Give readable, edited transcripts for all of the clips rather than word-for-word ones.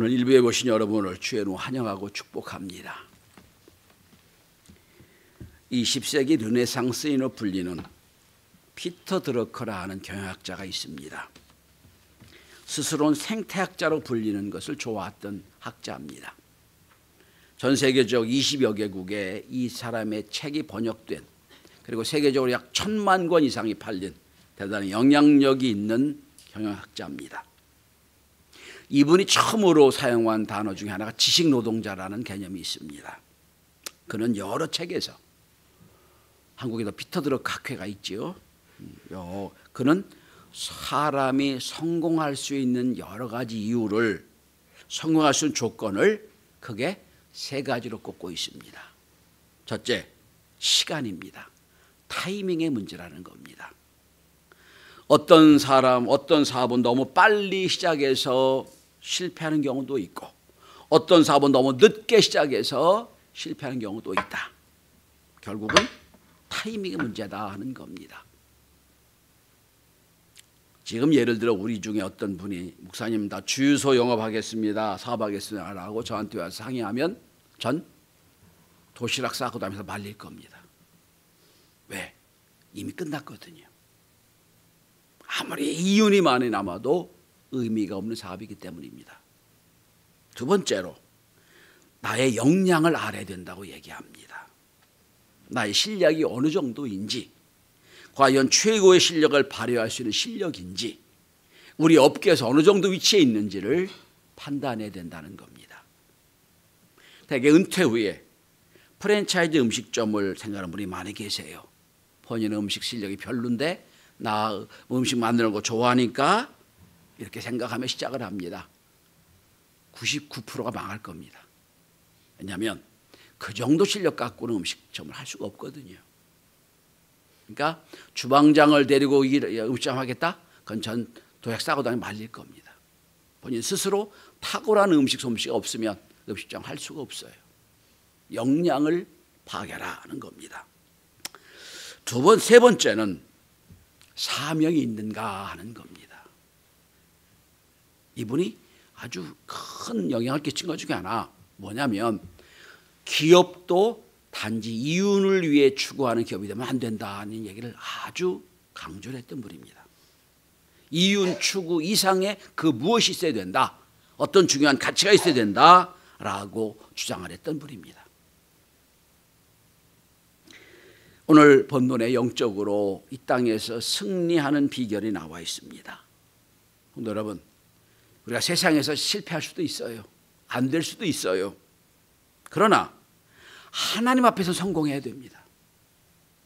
오늘 일부에 보신 여러분을 주의 이름으로 환영하고 축복합니다. 20세기 르네상스인으로 불리는 피터 드러커라 하는 경영학자가 있습니다. 스스로는 생태학자로 불리는 것을 좋아했던 학자입니다. 전 세계적 20여 개국에 이 사람의 책이 번역된, 그리고 세계적으로 약 1000만 권 이상이 팔린 대단히 영향력이 있는 경영학자입니다. 이분이 처음으로 사용한 단어 중에 하나가 지식노동자라는 개념이 있습니다. 그는 여러 책에서, 한국에도 피터 드러커 학회가 있지요. 그는 사람이 성공할 수 있는 여러 가지 이유를, 성공할 수 있는 조건을 크게 세 가지로 꼽고 있습니다. 첫째, 시간입니다. 타이밍의 문제라는 겁니다. 어떤 사람, 어떤 사업은 너무 빨리 시작해서 실패하는 경우도 있고, 어떤 사업은 너무 늦게 시작해서 실패하는 경우도 있다. 결국은 타이밍의 문제다 하는 겁니다. 지금 예를 들어 우리 중에 어떤 분이 목사님 나 주유소 영업하겠습니다, 사업하겠습니다 라고 저한테 와서 상의하면 전 도시락 싸고 다니면서 말릴 겁니다. 왜? 이미 끝났거든요. 아무리 이윤이 많이 남아도 의미가 없는 사업이기 때문입니다. 두 번째로, 나의 역량을 알아야 된다고 얘기합니다. 나의 실력이 어느 정도인지, 과연 최고의 실력을 발휘할 수 있는 실력인지, 우리 업계에서 어느 정도 위치에 있는지를 판단해야 된다는 겁니다. 대개 은퇴 후에 프랜차이즈 음식점을 생각하는 분이 많이 계세요. 본인은 음식 실력이 별론데 나 음식 만드는 거 좋아하니까 이렇게 생각하며 시작을 합니다. 99%가 망할 겁니다. 왜냐하면 그 정도 실력 갖고는 음식점을 할 수가 없거든요. 그러니까 주방장을 데리고 음식점 하겠다? 그건 전 도약 싸고 다니면 말릴 겁니다. 본인 스스로 탁월한 음식 솜씨가 없으면 음식점 할 수가 없어요. 역량을 파악해라 하는 겁니다. 세 번째는 사명이 있는가 하는 겁니다. 이분이 아주 큰 영향을 끼친 것 중에 하나 뭐냐면, 기업도 단지 이윤을 위해 추구하는 기업이 되면 안 된다는 얘기를 아주 강조를 했던 분입니다. 이윤 추구 이상의 그 무엇이 있어야 된다, 어떤 중요한 가치가 있어야 된다라고 주장을 했던 분입니다. 오늘 본문에 영적으로 이 땅에서 승리하는 비결이 나와 있습니다. 여러분, 우리가 세상에서 실패할 수도 있어요. 안 될 수도 있어요. 그러나 하나님 앞에서 성공해야 됩니다.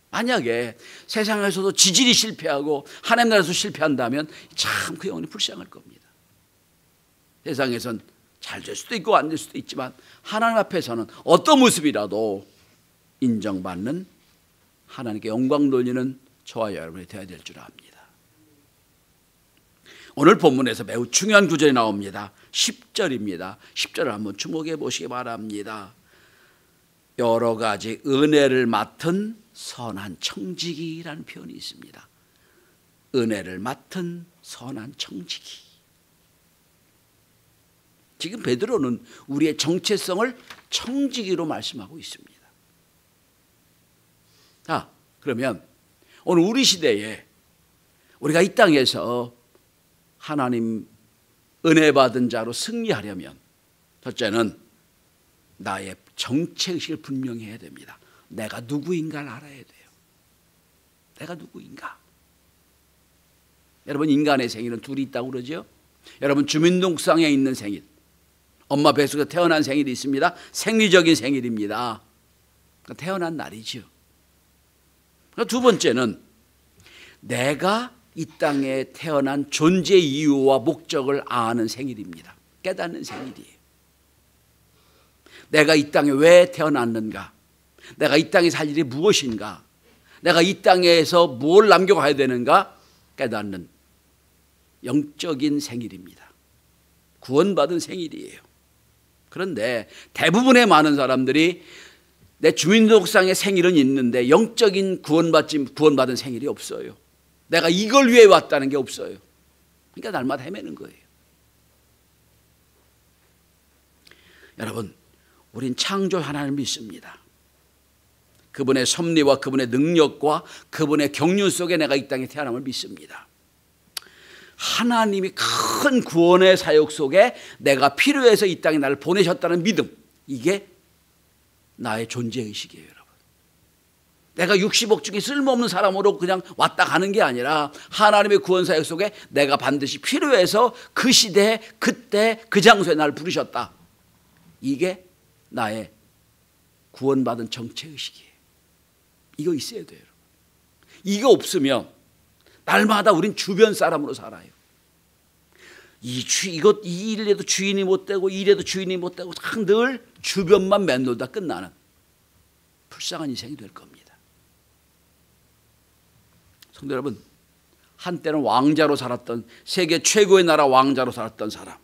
만약에 세상에서도 지질이 실패하고 하나님 나라에서 실패한다면 참 그 영혼이 불쌍할 겁니다. 세상에선 잘 될 수도 있고 안 될 수도 있지만 하나님 앞에서는 어떤 모습이라도 인정받는, 하나님께 영광 돌리는 저와 여러분이 되어야 될 줄 압니다. 오늘 본문에서 매우 중요한 구절이 나옵니다. 10절입니다. 10절을 한번 주목해 보시기 바랍니다. 여러 가지 은혜를 맡은 선한 청지기라는 표현이 있습니다. 은혜를 맡은 선한 청지기. 지금 베드로는 우리의 정체성을 청지기로 말씀하고 있습니다. 자, 그러면 오늘 우리 시대에 우리가 이 땅에서 하나님 은혜 받은 자로 승리하려면 첫째는 나의 정체의식을 분명히 해야 됩니다. 내가 누구인가를 알아야 돼요. 내가 누구인가? 여러분, 인간의 생일은 둘이 있다고 그러죠? 여러분, 주민등록상에 있는 생일, 엄마 뱃속에서 태어난 생일이 있습니다. 생리적인 생일입니다. 태어난 날이죠. 두 번째는 내가 이 땅에 태어난 존재 이유와 목적을 아는 생일입니다. 깨닫는 생일이에요. 내가 이 땅에 왜 태어났는가? 내가 이 땅에 살 일이 무엇인가? 내가 이 땅에서 뭘 남겨가야 되는가? 깨닫는 영적인 생일입니다. 구원받은 생일이에요. 그런데 대부분의 많은 사람들이 내 주민등록상의 생일은 있는데 영적인 구원받은 생일이 없어요. 내가 이걸 위해 왔다는 게 없어요. 그러니까 날마다 헤매는 거예요. 여러분, 우린 창조 하나님을 믿습니다. 그분의 섭리와 그분의 능력과 그분의 경륜 속에 내가 이 땅에 태어남을 믿습니다. 하나님이 큰 구원의 사역 속에 내가 필요해서 이 땅에 나를 보내셨다는 믿음, 이게 나의 존재의식이에요. 여러분, 내가 60억 중에 쓸모없는 사람으로 그냥 왔다 가는 게 아니라 하나님의 구원 사역 속에 내가 반드시 필요해서 그 시대에 그때 그 장소에 나를 부르셨다. 이게 나의 구원받은 정체의식이에요. 이거 있어야 돼요. 이거 없으면 날마다 우린 주변 사람으로 살아요. 이 일에도 주인이 못 되고 이 일에도 주인이 못 되고 늘 주변만 맴돌다 끝나는 불쌍한 인생이 될 겁니다. 성도 여러분, 한때는 왕자로 살았던, 세계 최고의 나라 왕자로 살았던 사람,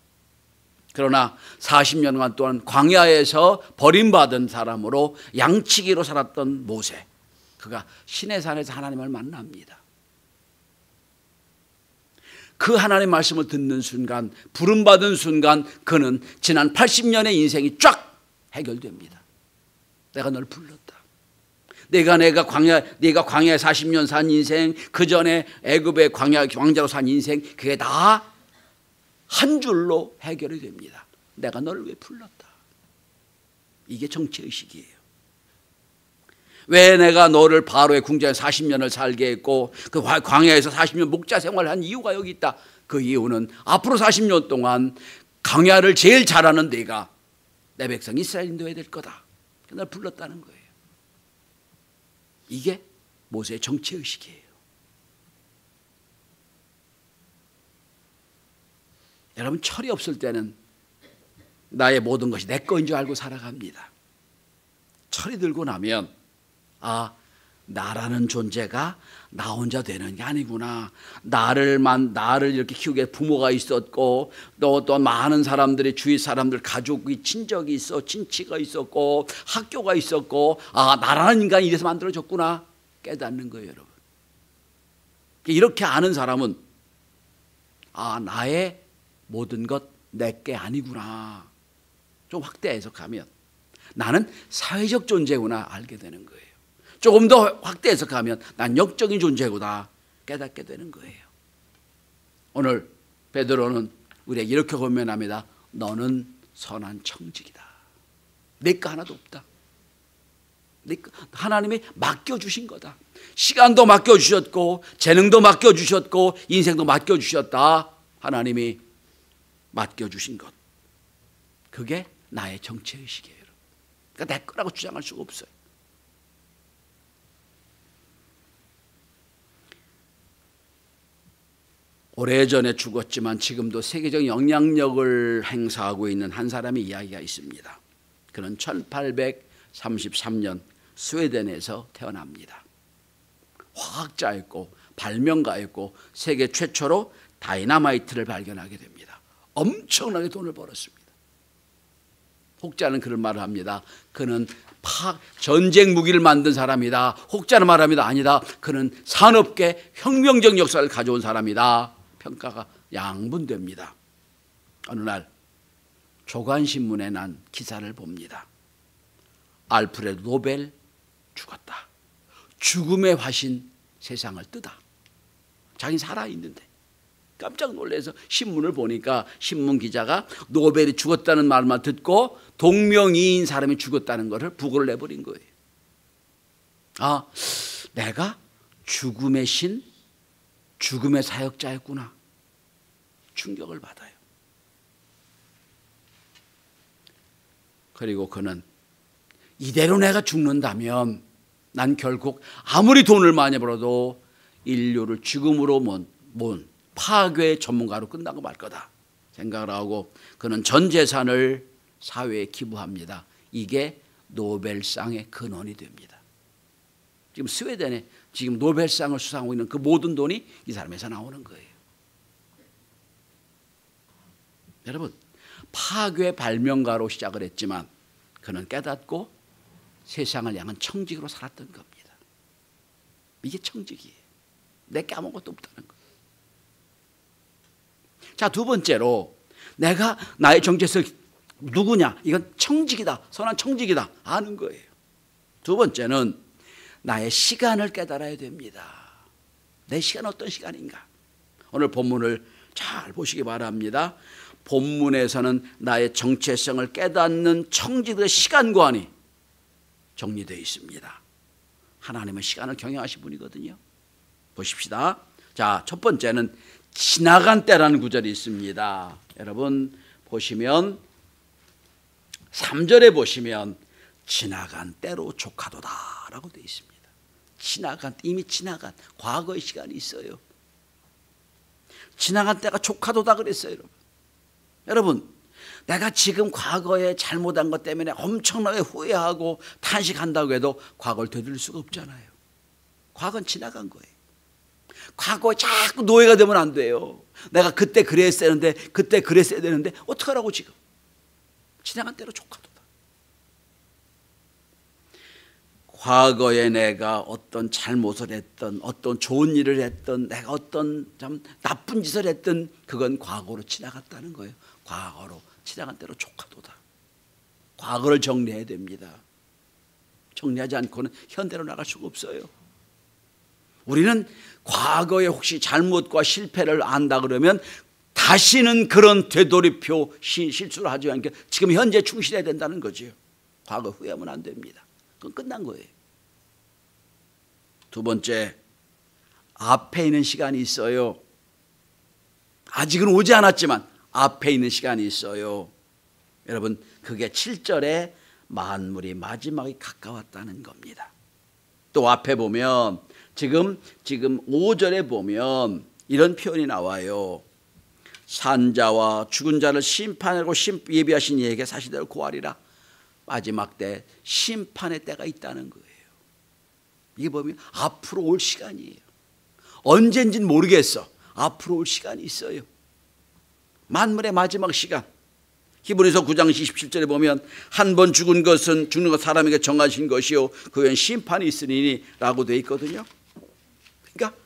그러나 40년간 동안 광야에서 버림받은 사람으로 양치기로 살았던 모세, 그가 시내산에서 하나님을 만납니다. 그 하나님의 말씀을 듣는 순간, 부름받은 순간 그는 지난 80년의 인생이 쫙 해결됩니다. 내가 널 불렀다. 네가 광야에 40년 산 인생, 그 전에 애굽의 왕자로 산 인생, 그게 다 한 줄로 해결이 됩니다. 내가 너를 왜 불렀다. 이게 정체의식이에요. 왜 내가 너를 바로의 궁전에 40년을 살게 했고 그 광야에서 40년 목자 생활을 한 이유가 여기 있다. 그 이유는 앞으로 40년 동안 광야를 제일 잘하는 네가 내 백성 이스라엘 인도해야 될 거다. 날 불렀다는 거예요. 이게 모세의 정체의식이에요. 여러분, 철이 없을 때는 나의 모든 것이 내 거인 줄 알고 살아갑니다. 철이 들고 나면 나라는 존재가 나 혼자 되는 게 아니구나. 나를 이렇게 키우게 부모가 있었고 또 많은 사람들이 주위 사람들 가족이 친척이 있어 친치가 있었고 학교가 있었고 나라는 인간이 이래서 만들어졌구나 깨닫는 거예요. 여러분, 이렇게 아는 사람은 나의 모든 것 내게 아니구나. 좀 확대 해석하면 나는 사회적 존재구나 알게 되는 거예요. 조금 더 확대 해석하면 난 영적인 존재구나 깨닫게 되는 거예요. 오늘 베드로는 우리에게 이렇게 권면합니다. 너는 선한 청직이다. 내 거 하나도 없다. 하나님이 맡겨주신 거다. 시간도 맡겨주셨고 재능도 맡겨주셨고 인생도 맡겨주셨다. 하나님이 맡겨주신 것, 그게 나의 정체의식이에요. 그러니까 내 거라고 주장할 수가 없어요. 오래전에 죽었지만 지금도 세계적 영향력을 행사하고 있는 한 사람의 이야기가 있습니다. 그는 1833년 스웨덴에서 태어납니다. 화학자였고 발명가였고 세계 최초로 다이너마이트를 발견하게 됩니다. 엄청나게 돈을 벌었습니다. 혹자는 그런 말을 합니다. 그는 전쟁 무기를 만든 사람이다. 혹자는 말합니다. 아니다. 그는 산업계 혁명적 역사를 가져온 사람이다. 평가가 양분됩니다. 어느 날 조간신문에 난 기사를 봅니다. 알프레드 노벨 죽었다. 죽음의 화신 세상을 뜨다. 자기는 살아있는데 깜짝 놀라서 신문을 보니까 신문 기자가 노벨이 죽었다는 말만 듣고 동명이인 사람이 죽었다는 것을 부고를 내버린 거예요. 내가 죽음의 신, 죽음의 사역자였구나. 충격을 받아요. 그리고 그는 이대로 내가 죽는다면 난 결국 아무리 돈을 많이 벌어도 인류를 죽음으로 몬 파괴 전문가로 끝나고 말 거다 생각을 하고 그는 전 재산을 사회에 기부합니다. 이게 노벨상의 근원이 됩니다. 지금 스웨덴에 지금 노벨상을 수상하고 있는 그 모든 돈이 이 사람에서 나오는 거예요. 여러분, 파괴 발명가로 시작을 했지만 그는 깨닫고 세상을 향한 청직으로 살았던 겁니다. 이게 청직이에요. 내게 아무것도 없다는 거예요. 자, 두 번째로 내가 나의 정체성 누구냐? 이건 청직이다. 선한 청직이다. 아는 거예요. 두 번째는 나의 시간을 깨달아야 됩니다. 내 시간은 어떤 시간인가? 오늘 본문을 잘 보시기 바랍니다. 본문에서는 나의 정체성을 깨닫는 청지들의 시간관이 정리되어 있습니다. 하나님은 시간을 경영하신 분이거든요. 보십시다. 자, 첫 번째는 지나간 때라는 구절이 있습니다. 여러분 보시면 3절에 보시면 지나간 때로 족하도다 라고 되어 있습니다. 이미 지나간 과거의 시간이 있어요. 지나간 때가 족하도다 그랬어요. 여러분 내가 지금 과거에 잘못한 것 때문에 엄청나게 후회하고 탄식한다고 해도 과거를 되돌릴 수가 없잖아요. 과거는 지나간 거예요. 과거에 자꾸 노예가 되면 안 돼요. 내가 그때 그랬어야 되는데 그때 그랬어야 되는데 어떡하라고 지금. 지나간 때로 족하도다. 과거에 내가 어떤 잘못을 했던 어떤 좋은 일을 했던 내가 어떤 참 나쁜 짓을 했던 그건 과거로 지나갔다는 거예요. 과거로 지나간 때로 족하도다. 과거를 정리해야 됩니다. 정리하지 않고는 현대로 나갈 수가 없어요. 우리는 과거에 혹시 잘못과 실패를 안다 그러면 다시는 그런 되돌이표 실수를 하지 않게 지금 현재 충실해야 된다는 거죠. 과거 후회하면 안 됩니다. 그건 끝난 거예요. 두 번째, 앞에 있는 시간이 있어요. 아직은 오지 않았지만 앞에 있는 시간이 있어요. 여러분 그게 7절에 만물이 마지막이 가까웠다는 겁니다. 또 앞에 보면 지금 5절에 보면 이런 표현이 나와요. 산자와 죽은 자를 심판하고 예비하신 이에게 사시대로 구하리라. 마지막 때 심판의 때가 있다는 거예요. 이게 보면 앞으로 올 시간이에요. 언젠지는 모르겠어. 앞으로 올 시간이 있어요. 만물의 마지막 시간. 히브리서 9장 27절에 보면 한 번 죽는 것 사람에게 정하신 것이요 그 후엔 심판이 있으니 라고 되어 있거든요. 그러니까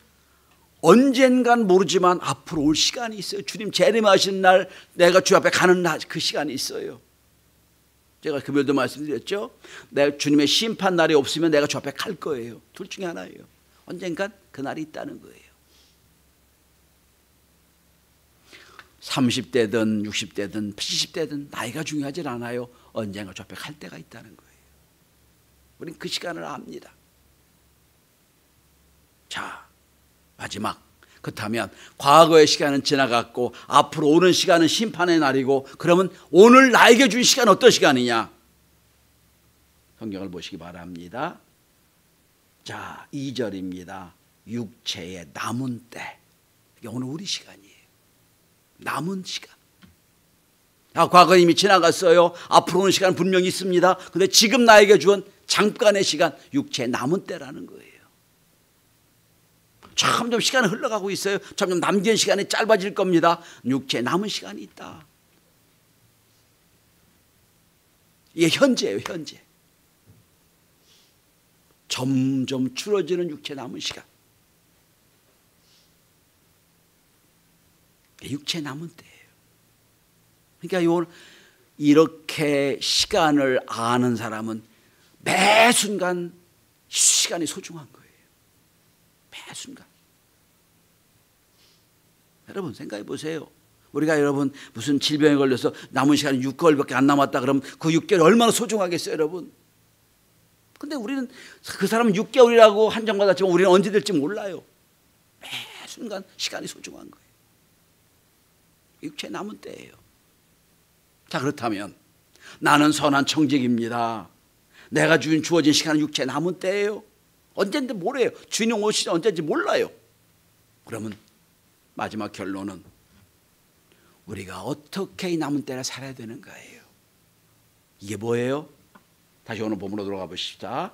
언젠간 모르지만 앞으로 올 시간이 있어요. 주님 재림하시는 날 내가 주 앞에 가는 날 그 시간이 있어요. 제가 금요일도 말씀드렸죠. 내가 주님의 심판 날이 없으면 내가 주 앞에 갈 거예요. 둘 중에 하나예요. 언젠간 그 날이 있다는 거예요. 30대든 60대든 70대든 나이가 중요하지 않아요. 언젠가 주 앞에 갈 때가 있다는 거예요. 우리는 그 시간을 압니다. 자, 마지막. 그렇다면 과거의 시간은 지나갔고 앞으로 오는 시간은 심판의 날이고 그러면 오늘 나에게 준 시간은 어떤 시간이냐? 성경을 보시기 바랍니다. 자, 2절입니다. 육체의 남은 때. 이게 오늘 우리 시간이에요. 남은 시간. 과거 이미 지나갔어요. 앞으로 오는 시간 분명히 있습니다. 그런데 지금 나에게 준 잠깐의 시간, 육체의 남은 때라는 거예요. 점점 시간이 흘러가고 있어요. 점점 남긴 시간이 짧아질 겁니다. 육체의 남은 시간이 있다. 이게 현재예요. 현재. 점점 줄어지는 육체의 남은 시간. 육체의 남은 때예요. 그러니까 이렇게 시간을 아는 사람은 매 순간 시간이 소중한 거예요. 매 순간. 여러분 생각해 보세요. 우리가 여러분 무슨 질병에 걸려서 남은 시간이 6개월밖에 안 남았다 그러면 그 6개월이 얼마나 소중하겠어요, 여러분. 근데 우리는 그 사람은 6개월이라고 한정받았지만 우리는 언제 될지 몰라요. 매 순간 시간이 소중한 거예요. 육체의 남은 때예요. 자, 그렇다면 나는 선한 청직입니다. 내가 주어진 시간은 육체의 남은 때예요. 언젠지 모르요. 주인이 오시지 언젠지 몰라요. 그러면 마지막 결론은 우리가 어떻게 이 남은 때를 살아야 되는 거예요. 이게 뭐예요? 다시 오늘 본문으로 들어가 보십시다.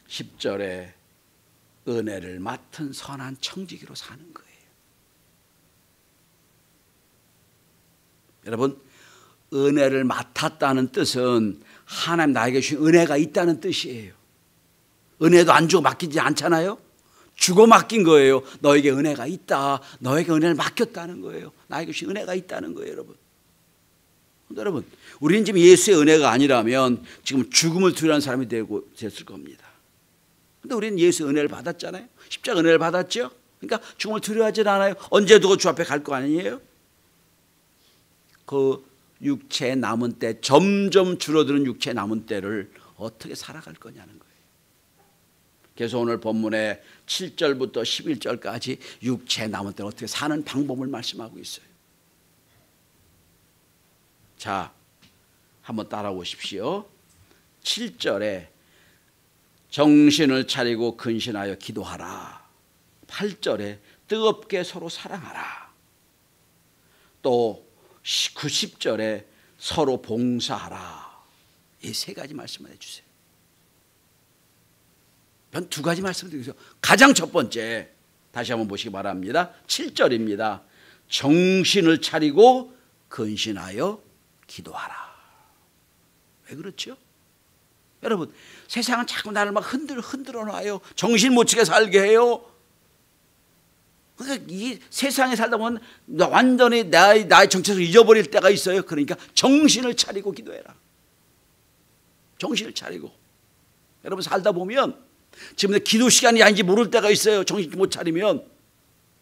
(10절에) 은혜를 맡은 선한 청지기로 사는 거예요. 여러분, 은혜를 맡았다는 뜻은 하나님 나에게 주신 은혜가 있다는 뜻이에요. 은혜도 안 주고 맡기지 않잖아요. 주고 맡긴 거예요. 너에게 은혜가 있다. 너에게 은혜를 맡겼다는 거예요. 나에게 은혜가 있다는 거예요, 여러분. 여러분, 우리는 지금 예수의 은혜가 아니라면 지금 죽음을 두려워하는 사람이 됐을 겁니다. 근데 우리는 예수의 은혜를 받았잖아요. 십자가 은혜를 받았죠. 그러니까 죽음을 두려워하지 않아요. 언제 두고 주 앞에 갈 거 아니에요? 그 육체의 남은 때, 점점 줄어드는 육체의 남은 때를 어떻게 살아갈 거냐는 거예요. 그래서 오늘 본문의 7절부터 11절까지 육체의 남은 때를 어떻게 사는 방법을 말씀하고 있어요. 자, 한번 따라오십시오. 7절에 정신을 차리고 근신하여 기도하라. 8절에 뜨겁게 서로 사랑하라. 또 90절에 서로 봉사하라. 이 세 가지 말씀을 해주세요. 전 두 가지 말씀을 드리겠어요. 가장 첫 번째, 다시 한번 보시기 바랍니다. 7절입니다. 정신을 차리고 근신하여 기도하라. 왜 그렇죠? 여러분, 세상은 자꾸 나를 막 흔들어 놔요. 정신 못 차게 살게 해요. 그러니까 이 세상에 살다 보면 완전히 나의 정체성을 잊어버릴 때가 있어요. 그러니까 정신을 차리고 기도해라. 정신을 차리고. 여러분, 살다 보면 지금 기도 시간이 아닌지 모를 때가 있어요. 정신 못 차리면.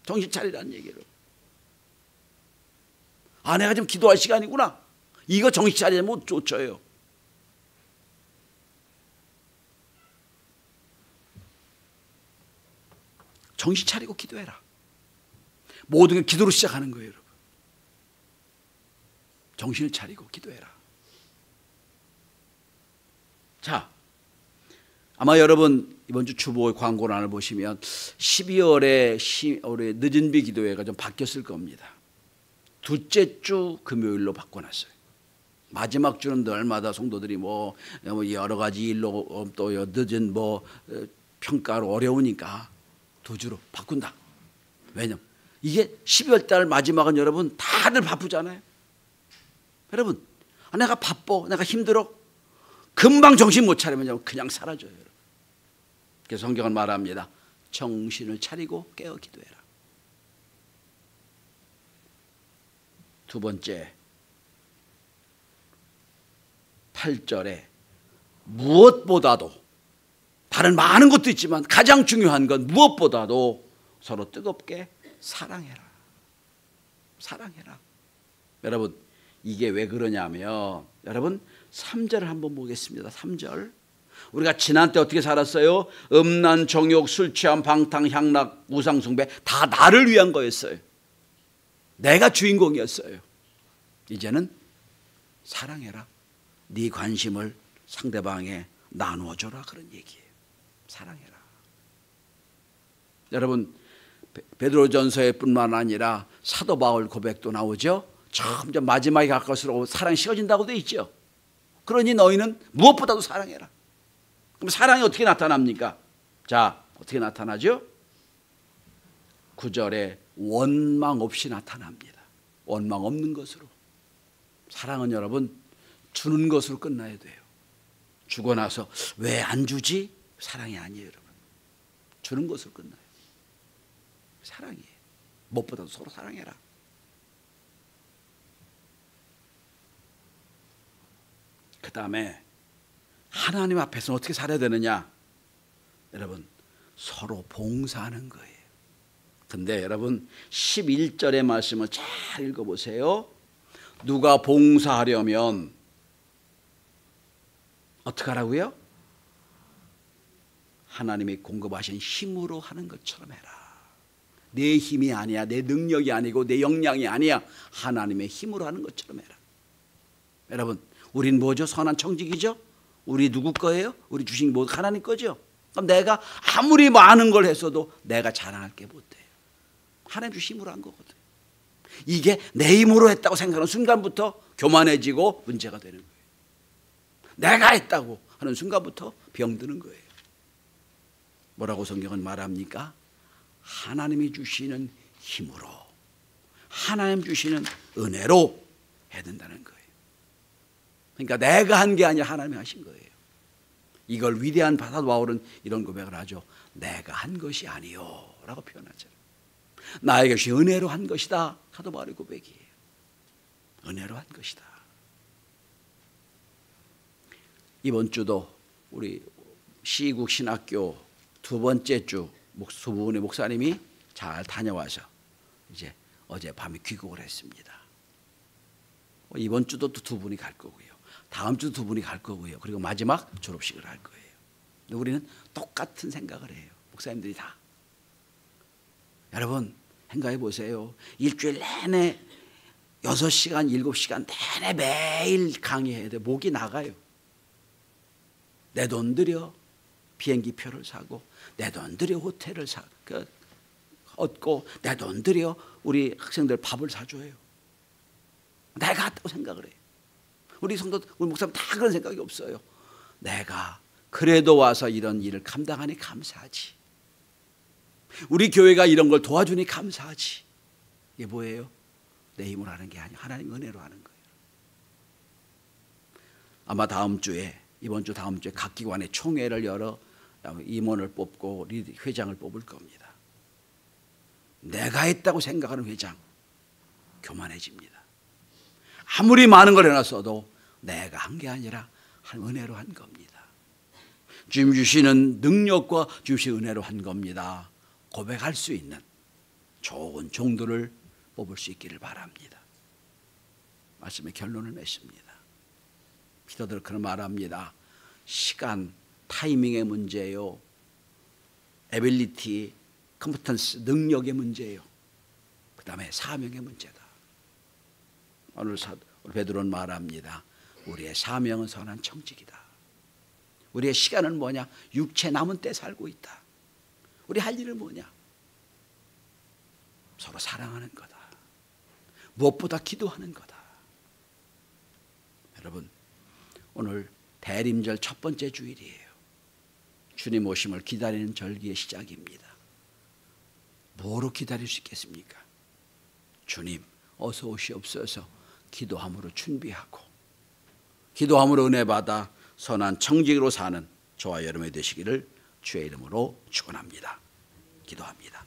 정신 차리라는 얘기를. 아, 내가 지금 기도할 시간이구나. 이거 정신 차리면 못 쫓아요. 정신 차리고 기도해라. 모든 게 기도로 시작하는 거예요, 여러분. 정신을 차리고 기도해라. 자, 아마 여러분 이번 주 주보 광고란을 보시면 12월에 올해 늦은비 기도회가 좀 바뀌었을 겁니다. 둘째 주 금요일로 바꿔놨어요. 마지막 주는 날마다 성도들이 뭐 여러 가지 일로 또 늦은 평가로 어려우니까 두 주로 바꾼다. 왜냐면 이게 12월 달 마지막은 여러분 다들 바쁘잖아요. 여러분, 내가 바빠, 내가 힘들어, 금방 정신 못 차리면 그냥 사라져요. 여러분. 그래서 성경은 말합니다. 정신을 차리고 깨어 기도해라. 두 번째, 8절에 무엇보다도, 다른 많은 것도 있지만 가장 중요한 건 무엇보다도 서로 뜨겁게 사랑해라. 사랑해라. 여러분, 이게 왜 그러냐면, 여러분 3절을 한번 보겠습니다. 3절. 우리가 지난 때 어떻게 살았어요? 음란, 정욕, 술 취함, 방탕, 향락, 우상 숭배, 다 나를 위한 거였어요. 내가 주인공이었어요. 이제는 사랑해라. 네 관심을 상대방에 나누어줘라. 그런 얘기예요. 사랑해라. 여러분, 베드로전서에 뿐만 아니라 사도 바울 고백도 나오죠. 점점 마지막에 가까울수록 사랑이 식어진다고 돼 있죠. 그러니 너희는 무엇보다도 사랑해라. 그럼 사랑이 어떻게 나타납니까? 자, 어떻게 나타나죠? 9절에 원망 없이 나타납니다. 원망 없는 것으로. 사랑은 여러분 주는 것으로 끝나야 돼요. 주고 나서 왜 안 주지? 사랑이 아니에요, 여러분. 주는 것으로 끝나요. 사랑이에요. 무엇보다도 서로 사랑해라. 그 다음에 하나님 앞에서 어떻게 살아야 되느냐? 여러분, 서로 봉사하는 거예요. 근데 여러분 11절의 말씀을 잘 읽어보세요. 누가 봉사하려면 어떻게 하라고요? 하나님이 공급하신 힘으로 하는 것처럼 해라. 내 힘이 아니야, 내 능력이 아니고 내 역량이 아니야. 하나님의 힘으로 하는 것처럼 해라. 여러분, 우린 뭐죠? 선한 청직이죠? 우리 누구 거예요? 우리 주신 뭐 하나님 거죠? 그럼 내가 아무리 많은 걸 했어도 내가 자랑할 게 못돼요. 하나님 주신 힘으로 한 거거든. 이게 내 힘으로 했다고 생각하는 순간부터 교만해지고 문제가 되는 거예요. 내가 했다고 하는 순간부터 병드는 거예요. 뭐라고 성경은 말합니까? 하나님이 주시는 힘으로, 하나님 주시는 은혜로 해야 된다는 거예요. 그러니까 내가 한 게 아니라 하나님이 하신 거예요. 이걸 위대한 사도 바울은 이런 고백을 하죠. 내가 한 것이 아니요 라고 표현하잖아요. 나의 것이 은혜로 한 것이다. 사도 바울의 고백이에요. 은혜로 한 것이다. 이번 주도 우리 시국 신학교 두 번째 주 두 분의 목사님이 잘 다녀와서 이제 어젯밤에 귀국을 했습니다. 이번 주도 또 두 분이 갈 거고요. 다음 주도 두 분이 갈 거고요. 그리고 마지막 졸업식을 할 거예요. 근데 우리는 똑같은 생각을 해요. 목사님들이 다. 여러분 생각해 보세요. 일주일 내내 6시간, 7시간 내내 매일 강의해야 돼. 목이 나가요. 내 돈 들여 비행기 표를 사고 내 돈 들여 호텔을 얻고 내 돈 들여 우리 학생들 밥을 사줘요. 내가 했다고 생각을 해요. 우리 성도, 우리 목사님 다 그런 생각이 없어요. 내가 그래도 와서 이런 일을 감당하니 감사하지. 우리 교회가 이런 걸 도와주니 감사하지. 이게 뭐예요? 내 힘으로 하는 게 아니야. 하나님 은혜로 하는 거예요. 아마 다음 주에, 이번 주 다음 주에 각 기관의 총회를 열어 임원을 뽑고 회장을 뽑을 겁니다. 내가 했다고 생각하는 회장 교만해집니다. 아무리 많은 걸 해놨어도 내가 한 게 아니라 은혜로 한 겁니다. 주님 주시는 능력과 주신 은혜로 한 겁니다. 고백할 수 있는 좋은 종도를 뽑을 수 있기를 바랍니다. 말씀의 결론을 맺습니다. 피터들 그런 말합니다. 시간, 타이밍의 문제예요. 에빌리티, 컴피턴스, 능력의 문제예요. 그 다음에 사명의 문제다. 오늘 베드로는 말합니다. 우리의 사명은 선한 청직이다. 우리의 시간은 뭐냐? 육체 남은 때 살고 있다. 우리 할 일은 뭐냐? 서로 사랑하는 거다. 무엇보다 기도하는 거다. 여러분, 오늘 대림절 첫 번째 주일이에요. 주님 오심을 기다리는 절기의 시작입니다. 뭐로 기다릴 수 있겠습니까? 주님 어서 오시옵소서 기도함으로 준비하고 기도함으로 은혜 받아 선한 청직으로 사는 저와 여러분이 되시기를 주의 이름으로 축원합니다. 기도합니다.